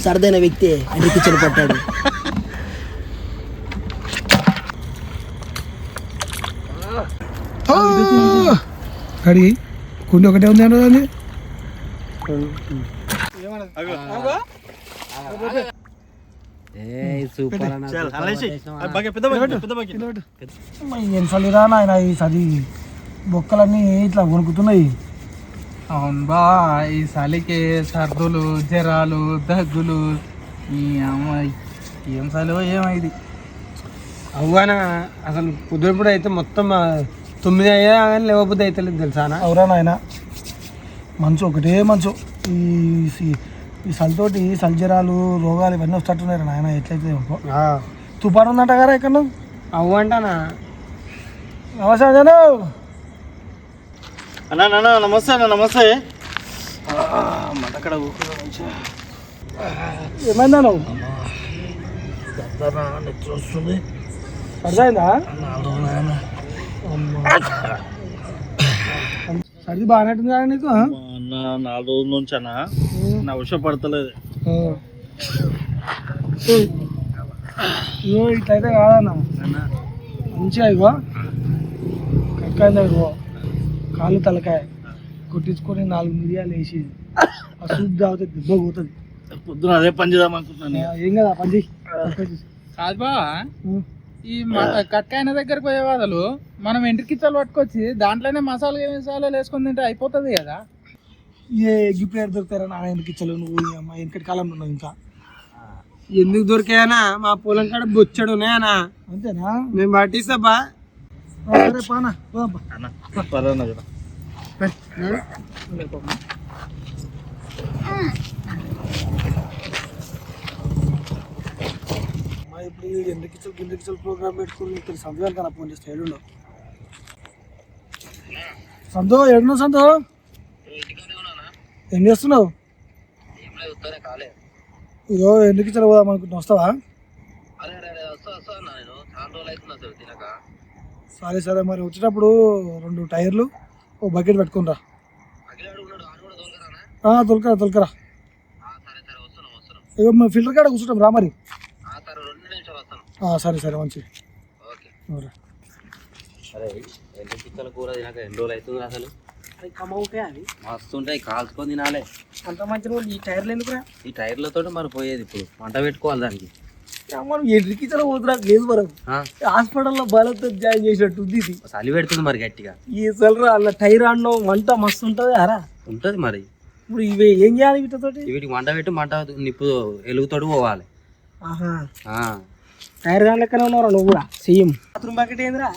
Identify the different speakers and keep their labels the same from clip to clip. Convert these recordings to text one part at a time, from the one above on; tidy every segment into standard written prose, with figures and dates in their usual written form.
Speaker 1: సరదైన వ్యక్తి ఎండ్రి కిచెన్ పట్టాడు.
Speaker 2: కడి కుండి ఒకటే ఉంది అన్నది. ఎన్నిసార్లు నాయన ఈ సది బొక్కలన్నీ ఇట్లా వణుకుతున్నాయి.
Speaker 3: అవును బా, ఈ చలికి సర్దులు జ్వరాలు దగ్గులు ఈ అమ్మాయి ఏం చలివో ఏమైంది.
Speaker 4: అవునా అసలు కుదిరినప్పుడు అయితే మొత్తం 9 అయ్యా కానీ లేవబుద్ధి అయితే లేదు తెలుసా.
Speaker 2: అవురా నాయన మంచు ఒకటే మంచు. ఈ చలితోటి సల్జరాలు రోగాలు ఇవన్నీ వస్తున్నారు నాయన. ఎట్లయితే తుఫాను ఉందంట కదా ఇక్కడ.
Speaker 4: అవ్వ అంటానా.
Speaker 2: నమస్తే
Speaker 5: అన్నా నమస్తే అన్న. నమస్తే.
Speaker 2: అక్కడ ఏమైందా నువ్వు?
Speaker 5: వస్తుంది
Speaker 2: సరిదైందా? సర్ది బాగానేట్టుంది కదా నీకు?
Speaker 5: అన్న 4 రోజుల నుంచి అన్న నా వర్షం పడతలేదు.
Speaker 2: ఇగో ఇట్లయితే కాదన్న, మంచిగా ఇగో కక్కాయ ఇగో కాళ్ళు తలకాయ కొట్టించుకొని 4 మిరియాలు వేసి ఆ సూప్ తాగితే దెబ్బ పోతుంది.
Speaker 5: పొద్దున అదే పని చేద్దాం అనుకుంటున్నాను.
Speaker 2: ఏం కదా పని
Speaker 3: కాదు బా, ఈ కట్కాయన దగ్గరకు పోయే వాళ్ళు మనం ఎంట్రికిచ్చలు పట్టుకొచ్చి దాంట్లోనే మసాలాలు వేసుకొని తింటే అయిపోతుంది కదా.
Speaker 2: ఏ గిప్పుడు దొరుకుతారా నా ఎందుకు ఇచ్చలు నువ్వు? అమ్మ వెనకటి కాలంలో ఉన్నావు ఇంకా.
Speaker 4: ఎందుకు దొరికాయనా? మా పొలం కాడ బొచ్చాడు ఉన్నాయనా.
Speaker 2: అంతేనా?
Speaker 4: మేము పట్టిస్తాబా.
Speaker 2: సరే పానా ఇప్పుడు ఎందుకు ప్రోగ్రామ్ పెట్టుకుని సంతోషాలు కదా ఫోన్ చేస్తే ఏడున్నావు సంతో? ఏడున్నావు సంతో? ఏం చేస్తున్నావు? ఇగో ఎందుకు పోదాం అనుకుంటున్నావు, వస్తావా? సరే సరే మరి వచ్చేటప్పుడు 2 టైర్లు ఓ బకెట్ పెట్టుకుని రా. తొలకరా ఇగో ఫిల్టర్ కాడ కూర్చుంటాం రా మరి. సరే సరే మంచి.
Speaker 6: కూర తినక 2 రోజులు అవుతుంది అసలు. మస్తు ఉంటాయి, కాల్చుకొని తినాలి.
Speaker 2: అంత మంచిగా ఈ టైర్లు ఎందుకురా?
Speaker 6: ఈ టైర్లతో మరి పోయేది ఇప్పుడు మంట పెట్టుకోవాలి దానికి.
Speaker 2: ఎండ్రికి పోతురా లేదు మనం హాస్పిటల్లో బలతో జాయిన్ చేసినట్టు ఉంది. ఇది
Speaker 6: చలి పెడుతుంది మరి గట్టిగా.
Speaker 2: ఈ సలరా అలా టైర్ ఆడడం మంట మస్తు ఉంటుంది అరా.
Speaker 6: ఉంటది మరి.
Speaker 2: ఇప్పుడు ఇవి ఏం చేయాలి వీటితోటి?
Speaker 6: వీటికి మంట పెట్టి మంట నిప్పు ఎలుగుతోటి పోవాలి.
Speaker 2: టైర్ కానీ లెక్కనే ఉన్నారా నువ్వు కూడా? సేమ్ బాత్రూమ్ బకెట్ ఏందిరా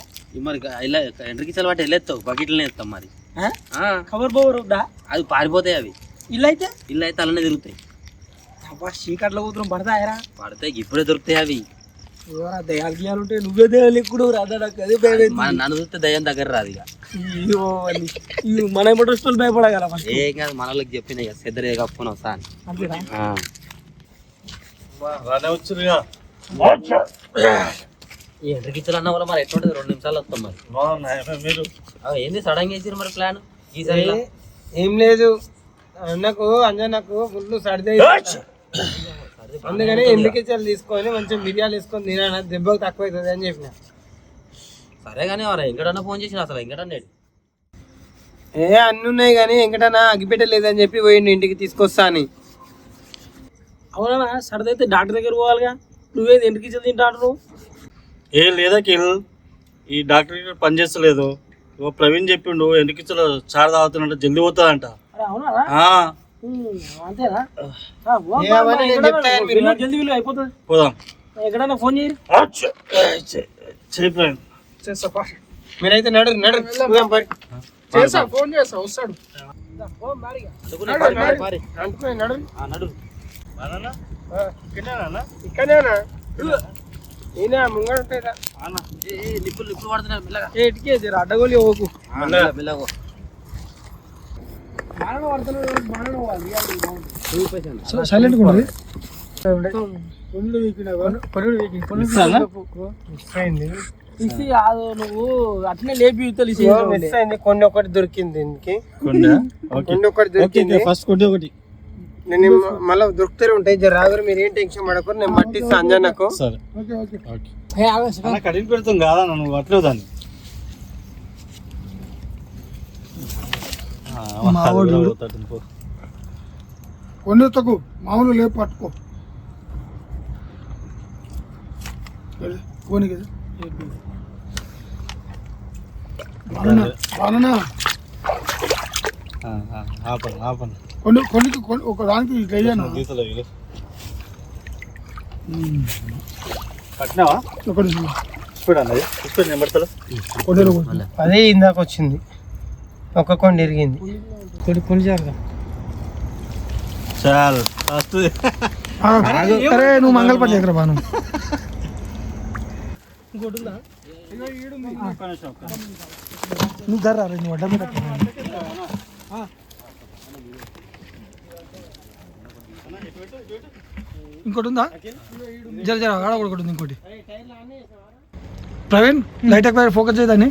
Speaker 6: మరి ఎండ్రికి చలి పట్టి వెళ్ళేస్తావు, బకెట్లనే వేస్తాం మరి.
Speaker 2: కవర్ బోర్
Speaker 6: అది పారిపోతాయి అవి.
Speaker 2: ఇల్లు అయితే
Speaker 6: అలానే తిరుగుతాయి.
Speaker 2: చీకట్లో కూతురు పడతాయరా?
Speaker 6: పడతాయి, ఇప్పుడే దొరుకుతాయి అవి.
Speaker 2: దయాలు గీయాలుంటే నువ్వే దయాలు ఎక్కుడు రాదా? నాకు అదే భయం.
Speaker 6: నన్ను చూస్తే దయ్యం దగ్గర రాదు.
Speaker 2: ఇక మన ఎప్పుడు భయపడగల
Speaker 6: ఏం కాదు, మన వాళ్ళకి చెప్పిన సెద్దరే కప్పుకొని వస్తా అని. ఎండ్రికిచ్చలు అన్న వల్ల మరి ఎటువంటి 2 నిమిషాలు వస్తాం మరి.
Speaker 5: మీరు
Speaker 6: ఏంది సడన్ చేసారు మరి ప్లాన్? ఈసారి
Speaker 4: ఏం లేదు, అన్నకు అంజనకు ఫుల్ సర్ది అందుకని ఎండికిచ్చలు తీసుకొని మంచిగా మిరియాలు వేసుకొని తినా, దెబ్బకు తక్కువ అవుతుంది అని చెప్పిన.
Speaker 6: సరే కానీ వెంకటన్న ఫోన్ చేసిన అసలు వెంకటన్న
Speaker 4: అన్ని ఉన్నాయి కానీ వెంకటన్న అగ్గిపెట్ట లేదని చెప్పి పోయిండు ఇంటికి తీసుకొస్తా అని.
Speaker 2: అవునా? సరదైతే డాక్టర్ దగ్గర పోవాలిగా. నువ్వేది ఎండ్రికిచ్చలు తింటాడు?
Speaker 5: ఏ లేదా కిల్, ఈ డాక్టర్ పని చేస్తలేదు. ప్రవీణ్ చెప్పిండు ఎండికిచ్చలు చారు తాగుతున్నట్టు జల్దీ పోతుందంట.
Speaker 2: అంతేనా? జల్దీ వీళ్ళు అయిపోతుంది.
Speaker 5: పోదాం.
Speaker 2: ఎక్కడన్నా ఫోన్ చేయరు?
Speaker 4: చేస్తా. మీరైతే నడు
Speaker 3: చేస్తా, ఫోన్ చేస్తా, వస్తాడు.
Speaker 4: ఇక్కడేనా నేనే ముంగడ ఉంటాయిరా.
Speaker 6: నిప్పులు పడుతున్నా
Speaker 2: అడ్డగోలి ఓకు
Speaker 6: మెల్లగో.
Speaker 2: సైలెంట్ కాదు నువ్వు అట్నే లేపి
Speaker 4: కొన్ని ఒకటి దొరికింది దీనికి. కొన్ని ఒకటి దొరికింది.
Speaker 5: ఫస్ట్ కొద్ది ఒకటి
Speaker 4: నేను మళ్ళీ దొరుకుతూనే ఉంటాయి జర రాగారు, మీరు ఏం టెన్షన్ పడకూడదు, నేను పట్టిస్తాను అంజన్నకు.
Speaker 5: సరే
Speaker 2: ఓకే ఓకే
Speaker 5: ఓకే
Speaker 2: ఏ ఆవేశ
Speaker 5: అన్న కడిగి పెడతాం కాదా నువ్వు అట్లేవు దాన్ని.
Speaker 2: మావాడు కొన్ని తగ్గు మామూలు లేపు పట్టుకో పోనీ కదా బాగున్నా
Speaker 5: ఆపండి ఆపండి
Speaker 2: కొన్ని ఒక దానికి ఇట్లా అయ్యాను
Speaker 5: గీతలు ఇవి పట్టినావా
Speaker 2: ఒకటి
Speaker 5: చూడండి ఇప్పుడు నేను పడతా.
Speaker 2: కొన్ని
Speaker 4: అదే ఇందాక వచ్చింది, ఒక్క కొండ ఇరిగింది. కొన్ని జరగా
Speaker 5: చాలు వస్తుంది.
Speaker 2: అరే నువ్వు మంగళపల్లి ఎక్కడ బాను నువ్వు ధర నువ్వు అడ్డ మీద ఇంకోటి ఉందా జర జర ఆడ కూడా ఉంది ఇంకోటి. ప్రవీణ్ లైట్ ఎక్కువ ఫోకస్ చేయదాన్ని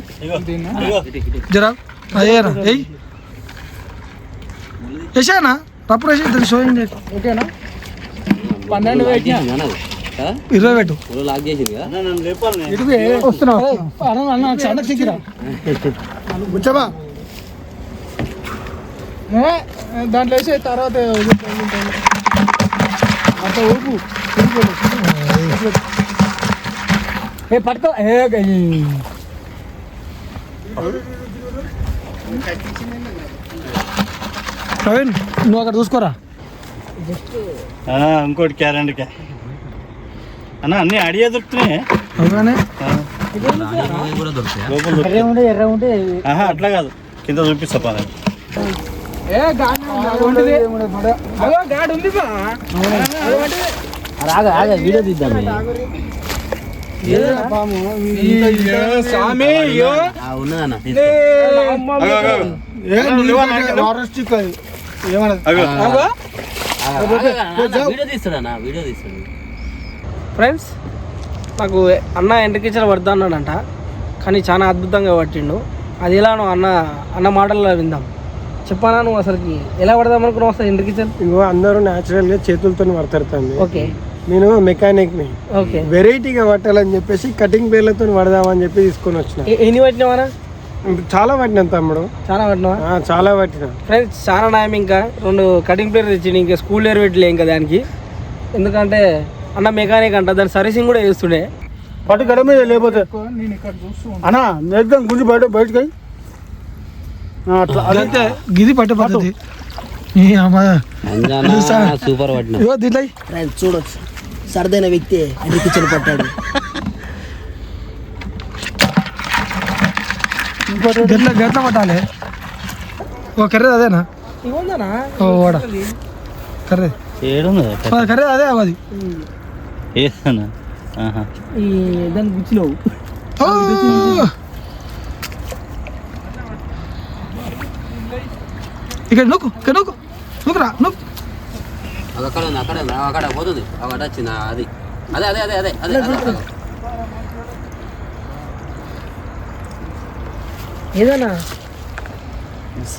Speaker 2: జరా అయ్యారా ఎయ్ వేసానా రప్పుడు వేసి ఇద్దరు షోయింగ్ ఓకేనా
Speaker 3: 12 పెట్టినా
Speaker 2: 20 పెట్టు
Speaker 6: లాక్ చేసింది కదా
Speaker 5: నన్ను లేపాలి నేను.
Speaker 2: ఇటువే వస్తున్నావు అన్న అన్న చండకు సిక్కిరా కూర్చోబా
Speaker 3: దాంట్లో వేసే తర్వాత
Speaker 2: అంత ఊపు ఏ పట్టుకో ఏ ప్రవీణ్ నువ్వు అక్కడ చూసుకోరా
Speaker 5: ఇంకోటి క్యారెండ్కే అన్న అన్ని అడిగే దొరుకుతున్నాయి.
Speaker 2: అవుగానే
Speaker 6: కూడా దొరుకుతాయా
Speaker 5: లోపల దొరుకుతాయి.
Speaker 2: ఎర్ర ఉంటే
Speaker 5: ఆహా అట్లా కాదు, కింద చూపిస్తా పని.
Speaker 3: గాడి ఉంది బా
Speaker 6: రాగా ఆగా వీడియో తీద్దాం
Speaker 3: స్వామి
Speaker 6: ఉన్నదన్న వీడియో తీస్తాడన్నా వీడియో తీస్తాడు.
Speaker 7: ఫ్రెండ్స్ నాకు అన్న ఎండ్రికిచ్చలు పడతా అన్నాడంట, కానీ చాలా అద్భుతంగా పట్టిండు. అది ఎలానో అన్న మాటల్లో విందాం. చెప్పానా నువ్వు అసలుకి ఎలా పడదాం అనుకున్నావు అసలు ఎండ్రికిచ్చలు?
Speaker 4: ఇగో అందరూ న్యాచురల్ గా చేతులతో పడతారు.
Speaker 7: ఓకే
Speaker 4: నేను మెకానిక్ ని
Speaker 7: ఓకే
Speaker 4: వెరైటీగా పట్టాలని చెప్పేసి కటింగ్ పేర్లతో పడదామని చెప్పి తీసుకొని వచ్చిన.
Speaker 7: ఎన్ని పట్టినావా?
Speaker 4: చాలా పట్టినా తమ్ముడు,
Speaker 7: చాలా పట్టినావా?
Speaker 4: చాలా పట్టినా.
Speaker 7: ఫ్రెండ్స్ చాలా న్యాయం. ఇంకా 2 కటింగ్ ప్లేయర్ తెచ్చిండు, ఇంకా స్కూల్ ఇయర్ పెట్టలే ఇంకా దానికి. ఎందుకంటే అన్న మెకానిక్ అంట, దాని సర్వీసింగ్ కూడా చేస్తుండే.
Speaker 2: పట్టు గడ మీద లేకపోతే అన్నా నేర్దాం గుంజి బయటకి అట్లా అదంతే గిది పట్టే పద్ధతి.
Speaker 6: సూపర్ పట్టిన
Speaker 2: దీంట్లో
Speaker 1: చూడొచ్చు సరదైన వ్యక్తి ఎండ్రికిచ్చలు పట్టాడు.
Speaker 2: గట్ల పట్టాలి. ఓ కర్రేది అదేనా?
Speaker 7: ఇవ్వందనా
Speaker 2: ఓ వాడ కర్రేది కర్రేది అదే అది
Speaker 7: ఈ దాన్ని గుచ్చినావు.
Speaker 2: ఇక్కడ నొక్కు ఇక్కడ నొక్కు నొక్కురా నొక్కు.
Speaker 6: అక్కడ అక్కడ పోతుంది అక్కడ వచ్చింది అది అదే అదే అదే అదే అదే
Speaker 7: ఏదన్నా మిస్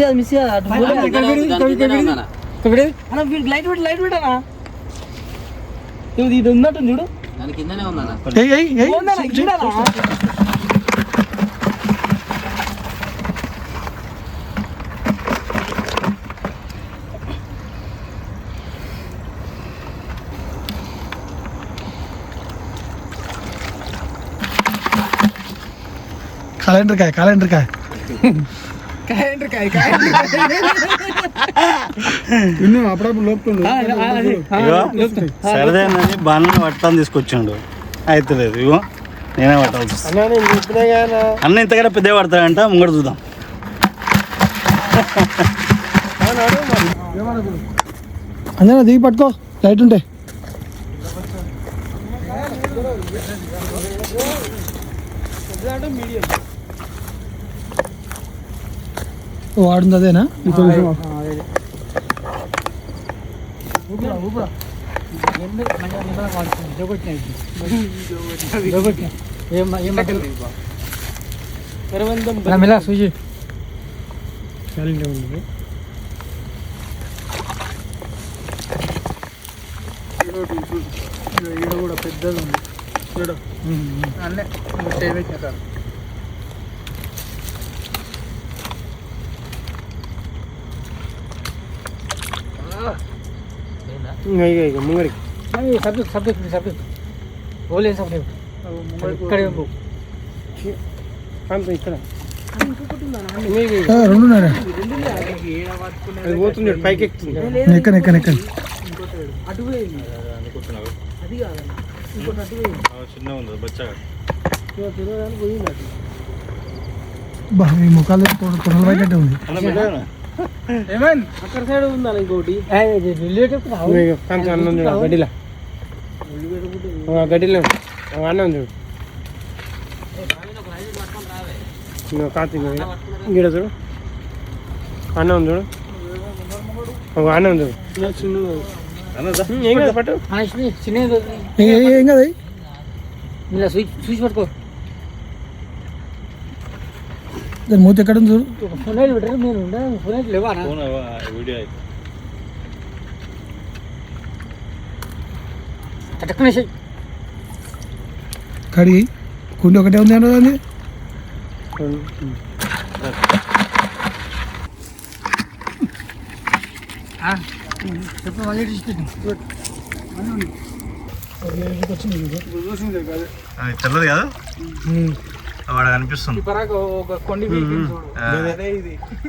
Speaker 7: కాదు మిస్ కాదు అన్న వీడికి లైట్ పెట్టనా? ఇది ఉన్నట్టు చూడు,
Speaker 6: దాని కిందనే ఉందన్న.
Speaker 7: చూడనా?
Speaker 2: క్యాలెండర్ కాయ అప్పుడప్పుడు లోపుతుండు.
Speaker 5: సరదేనని బాగా పట్టాలని తీసుకొచ్చిండు, అయితే లేదు. ఇగో నేనే పట్టాల్సి వస్తుంది. అన్న ఇంతకన్నా పెద్ద పడతాడంట, ముంగడు చూద్దాం.
Speaker 2: అంజనా దిగి పట్టుకో లైట్ ఉంటే. వాడుంది అదేనా? ఈడ కూడా పెద్దది ఉంది చూడు.
Speaker 3: అన్నీ చేయవచ్చిన సార్.
Speaker 4: ఇక ముంగడికి
Speaker 7: ఇక్కడే
Speaker 4: ఇక్కడ
Speaker 2: రెండున్నర
Speaker 4: అది పోతుంది పైకి ఎక్కుతుంది.
Speaker 2: ఎక్కడ ఎక్కడ ఎక్కడ
Speaker 7: అటు పోయింది అది కాదన్న ఇంకోటి అటు పోయింది
Speaker 5: చిన్న ఉంది బచ్చగా.
Speaker 7: తిరగడానికి పోయింది అటు.
Speaker 2: బా మీ ముఖాలు పొడల వైకట్టే ఉంది.
Speaker 3: ఏమైంది?
Speaker 7: అక్కడ సైడ్ ఉందా ఇంకోటి రిలేటివ్
Speaker 4: అన్నం చూడ గడ్డిలా గడ్డిలో అన్నం చూడు కాతి గిడ చూడు అన్నం చూడు అన్నం చూడు ఏం కదా పట్టు
Speaker 7: చిన్నది
Speaker 2: ఏం కదా
Speaker 7: ఇలా స్విచ్ పట్టుకో.
Speaker 2: దాని మూత ఎక్కడ ఉంది చూడు.
Speaker 7: ఫోన్ పెట్టారు నేను ఫోన్ లేవా
Speaker 5: వీడియో అయితే
Speaker 7: టక్కునేసి
Speaker 2: కడిగి కుండి ఒకటే ఉంది అన్నది అది.
Speaker 7: చెప్పు మళ్ళీ
Speaker 5: తెల్లది కదా వాడు కనిపిస్తుంది.
Speaker 3: పరాకు ఒక కొండి వీకింది చూడు.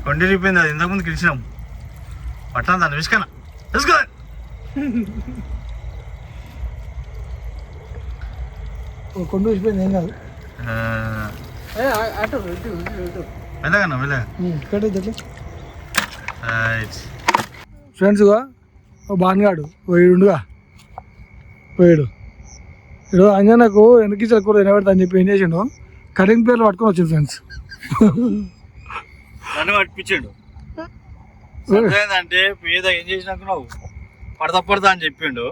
Speaker 5: కొండి రిపోయింది, అది ఇంతకుముందు గెలిచినాం. పట్టాను దాన్ని విసుకనా విసుక
Speaker 2: కొండ వచ్చిపోయింది ఏం కాదు.
Speaker 3: అటు ఇటు ఇటు
Speaker 5: వెళ్ళగన్నా వెళ్ళగా
Speaker 2: పెట్టేది ఫ్రెండ్స్గా బాన్గాడు పోయిడుగా పోయాడు. ఇప్పుడు అంజనకు వెనకిచ్చల కూర తినబెడతా అని చెప్పి ఏం చేసిండు, కటింగ్ పేర్లు పట్టుకొని వచ్చింది ఫ్రెండ్స్.
Speaker 5: నన్ను పట్టించాడు. అంటే పేద ఏం చేసినాక నువ్వు పడతా అని చెప్పిండు.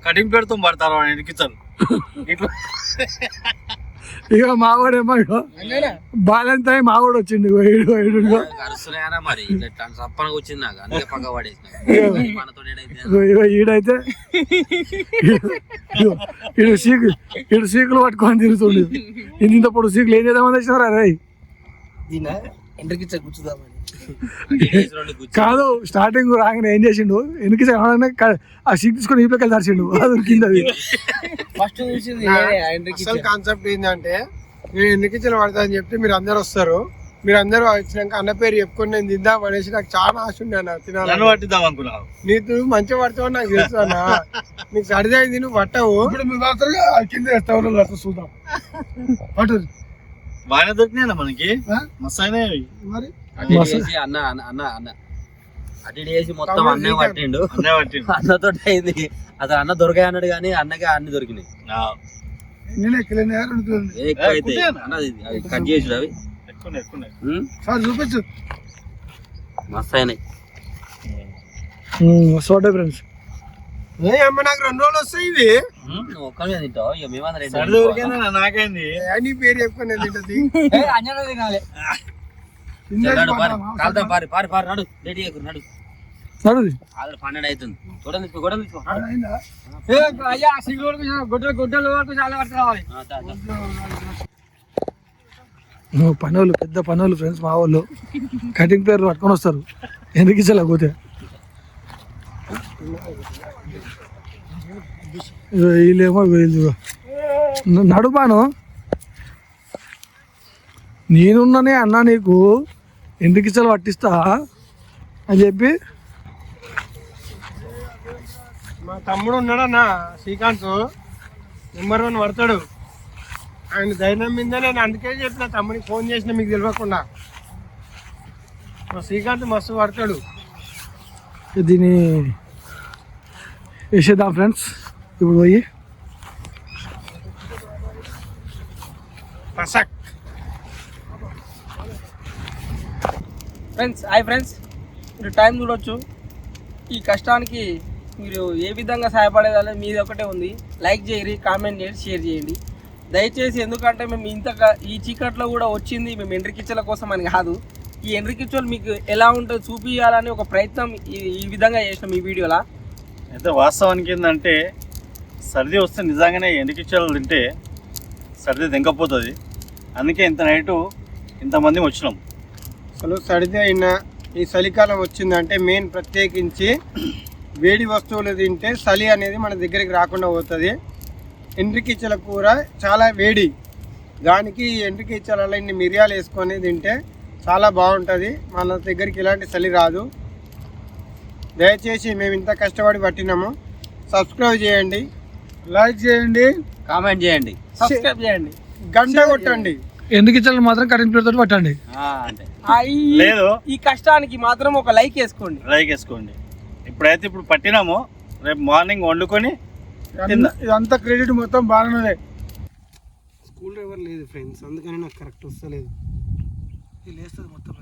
Speaker 5: కటింగ్ పెడుతూ పడతారు వాడు ఎనికిచ్చలు ఇట్లా.
Speaker 2: ఇక మావాడేమో ఇక బాలంతా మావాడు వచ్చిండు పోయాడుగా.
Speaker 6: మరి సప్పనకు వచ్చింది నాకు అందుకే పక్క పడేసిన
Speaker 2: ఈడైతే ఈడు సీకులు పట్టుకొని తిరుగుతుండు. ఇంత పొడు సీకులు ఏం చేద్దామని వచ్చినారా రే?
Speaker 7: ఎండ్రికి కూర్చుదామని
Speaker 2: కాదు, స్టార్టింగ్ రాగానే ఏం చేసిండు, వెనక్కి ఆ సీట్ తీసుకొని ఈపలకి వెళ్ళి తరిచిండు. అది ఉరికింది. అది
Speaker 7: ఫస్ట్ చూసింది
Speaker 4: అసలు కాన్సెప్ట్ ఏంటంటే నేను ఎన్నికిచ్చలు పడతా అని చెప్తే మీరు అందరు వస్తారు. మీరు అందరూ వచ్చినాక అన్న పేరు చెప్పుకొని నేను తిందాం అనేసి నాకు చాలా ఆశ ఉండే అన్న తినాలి.
Speaker 5: నన్ను పట్టిద్దాం అనుకున్నావు.
Speaker 4: నీకు మంచిగా పడతావు నాకు తెలుసు అన్న. నీకు సరిదైంది నువ్వు పట్టవు.
Speaker 2: ఇప్పుడు మీరు మాత్రమే కింద వేస్తావు చూద్దాం. పట్టు
Speaker 5: బాగానే దొరికినాయి మనకి, మస్తు అయినాయి.
Speaker 2: మరి
Speaker 6: అన్న అన్న అన్న అన్న అటు చేసి మొత్తం అన్నే పట్టిండు.
Speaker 5: అన్నీ పట్టిండు.
Speaker 6: అన్నతో అయింది. అసలు అన్న దొరకాయి అన్నాడు కానీ అన్నకి అన్ని దొరికినాయి.
Speaker 2: నేను ఎక్కలేని
Speaker 6: ఎక్కువ అయితే అన్నది కట్ చేసి అవి
Speaker 2: సార్ చూపించు.
Speaker 6: మస్తు అయినాయి.
Speaker 2: సోడా ఫ్రెండ్స్
Speaker 4: అమ్మ నాకు 2 రోజులు వస్తాయి ఇవి.
Speaker 6: నువ్వు ఒక్కనే తింటావు ఇక మేమందరం
Speaker 5: సరి దొరికిందా నాకైంది.
Speaker 4: నీ పేరు చెప్పుకొని తింటది.
Speaker 7: అంజనా తినాలి.
Speaker 6: కాలుతాం పారి పారి పారి నడు రెడీ అయ్యి నడు.
Speaker 2: సరే
Speaker 6: ఆల్రెడీ 12 అవుతుంది. గొడవలు తీసుకో గొడవలు తీసుకో.
Speaker 7: అయ్యా గుడ్డలు గుడ్డలు వరకు చాలా పట్టు రావాలి.
Speaker 2: పనులు పెద్ద పనులు ఫ్రెండ్స్ మా వాళ్ళు కటింగ్ పేర్లు పట్టుకొని వస్తారు ఎన్నికిచ్చలా పోతే. వీళ్ళేమో వీళ్ళు నడుపాను నేనున్నానే అన్నా నీకు ఎండ్రికిచ్చలు పట్టిస్తా అని చెప్పి.
Speaker 4: మా తమ్ముడు ఉన్నాడన్నా శ్రీకాంత్, నెంబర్ 1 పడతాడు. ఆయన ధైర్యం మీద నేను అందుకే చెప్పిన తమ్ముడికి ఫోన్ చేసిన మీకు తెలియకుండా. మా శ్రీకాంత్ మస్తు పడతాడు.
Speaker 2: దీన్ని వేసేద్దాం ఫ్రెండ్స్. ఇప్పుడు పోయి
Speaker 4: పసక్
Speaker 7: ఫ్రెండ్స్ హాయ్ ఫ్రెండ్స్, మీరు టైం చూడొచ్చు. ఈ కష్టానికి మీరు ఏ విధంగా సహాయపడేదాలో మీది ఒకటే ఉంది. లైక్ చేయరి, కామెంట్ చేయండి, షేర్ చేయండి దయచేసి. ఎందుకంటే మేము ఈ చీకట్లో కూడా వచ్చింది మేము ఎండ్రికిచ్చల కోసం అని కాదు. ఈ ఎండ్రికిచ్చలు మీకు ఎలా ఉంటుందో చూపించాలని ఒక ప్రయత్నం ఈ విధంగా చేసినాం ఈ వీడియోలో.
Speaker 5: అయితే వాస్తవానికి ఏంటంటే సర్ది వస్తే నిజంగానే ఎండుకిచ్చలు తింటే సర్ది దింకపోతుంది. అందుకే ఇంత నైటు ఇంతమంది వచ్చినాం.
Speaker 4: అసలు సర్ది అయినా ఈ చలికాలం వచ్చిందంటే మెయిన్ ప్రత్యేకించి వేడి వస్తువులు తింటే చలి అనేది మన దగ్గరికి రాకుండా పోతుంది. ఎండ్రికిచ్చల కూర చాలా వేడి, దానికి ఎండ్రికిచ్చలలో ఇన్ని మిరియాలు వేసుకొని తింటే చాలా బాగుంటుంది. మన దగ్గరికి ఇలాంటి చలి రాదు. దయచేసి మేము ఇంత కష్టపడి పట్టినాము. సబ్స్క్రైబ్ చేయండి,
Speaker 2: లైక్ చేయండి,
Speaker 6: కామెంట్ చేయండి,
Speaker 7: సబ్స్క్రైబ్ చేయండి,
Speaker 4: గంట కొట్టండి.
Speaker 2: ఎందుకు ఇచ్చారు మాత్రం కరెంట్ ప్లేట్ తోటి పట్టండి.
Speaker 5: అంటే
Speaker 7: లేదు ఈ కష్టానికి మాత్రం ఒక లైక్ వేసుకోండి.
Speaker 5: లైక్ వేసుకోండి. ఇప్పుడు పట్టినాము, రేపు మార్నింగ్ వండుకొని
Speaker 2: ఇదంతా క్రెడిట్ మొత్తం బాగానే. స్కూల్ డ్రైవర్ లేదు ఫ్రెండ్స్, అందుకని నాకు కరెక్ట్ వస్తలేదు. ఇది లేస్తుంది మొత్తం.